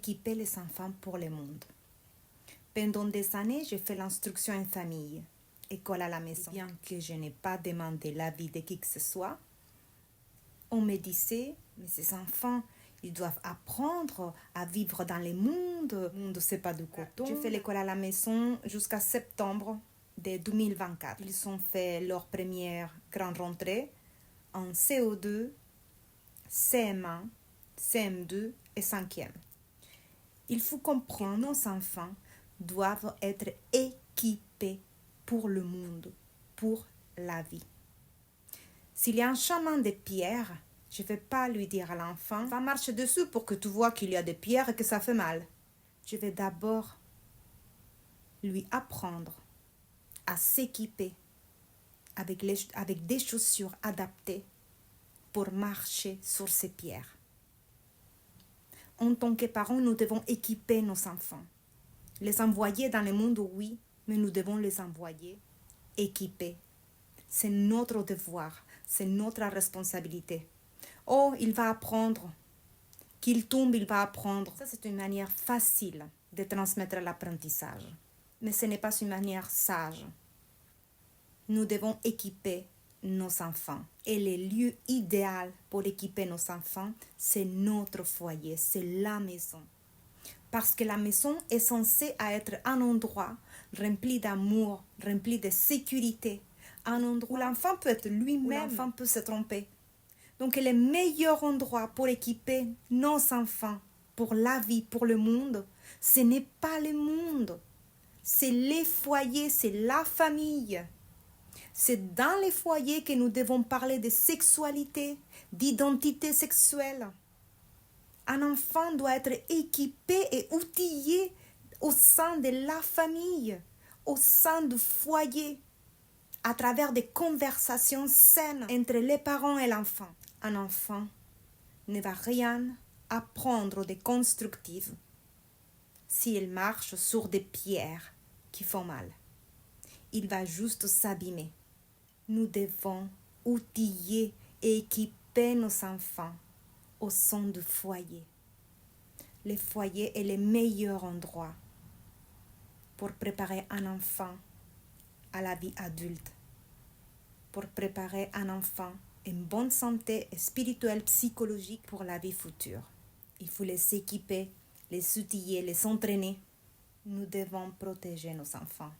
équiper les enfants pour le monde. Pendant des années, j'ai fait l'instruction en famille, école à la maison. Bien que je n'ai pas demandé l'avis de qui que ce soit, on me disait, mais ces enfants, ils doivent apprendre à vivre dans le monde. Le monde, c'est pas du coton. J'ai fait l'école à la maison jusqu'à septembre de 2024. Ils ont fait leur première grande rentrée en CO2, CM1, CM2 et 5e. Il faut comprendre que nos enfants doivent être équipés pour le monde, pour la vie. S'il y a un chemin de pierre, je ne vais pas lui dire à l'enfant, va marcher dessus pour que tu vois qu'il y a des pierres et que ça fait mal. Je vais d'abord lui apprendre à s'équiper avec des chaussures adaptées pour marcher sur ces pierres. En tant que parents, nous devons équiper nos enfants. Les envoyer dans le monde, oui, mais nous devons les envoyer équipés. C'est notre devoir, c'est notre responsabilité. Oh, il va apprendre. Qu'il tombe, il va apprendre. Ça, c'est une manière facile de transmettre l'apprentissage. Mais ce n'est pas une manière sage. Nous devons équiper nos enfants. Et le lieu idéal pour équiper nos enfants, c'est notre foyer, c'est la maison. Parce que la maison est censée être un endroit rempli d'amour, rempli de sécurité, un endroit où l'enfant peut être lui-même, où l'enfant peut se tromper. Donc le meilleur endroit pour équiper nos enfants pour la vie, pour le monde, ce n'est pas le monde, c'est les foyers, c'est la famille. C'est dans les foyers que nous devons parler de sexualité, d'identité sexuelle. Un enfant doit être équipé et outillé au sein de la famille, au sein du foyer, à travers des conversations saines entre les parents et l'enfant. Un enfant ne va rien apprendre de constructif s'il marche sur des pierres qui font mal. Il va juste s'abîmer. Nous devons outiller et équiper nos enfants au sein du foyer. Le foyer est le meilleur endroit pour préparer un enfant à la vie adulte, pour préparer un enfant à une bonne santé spirituelle, psychologique pour la vie future. Il faut les équiper, les outiller, les entraîner. Nous devons protéger nos enfants.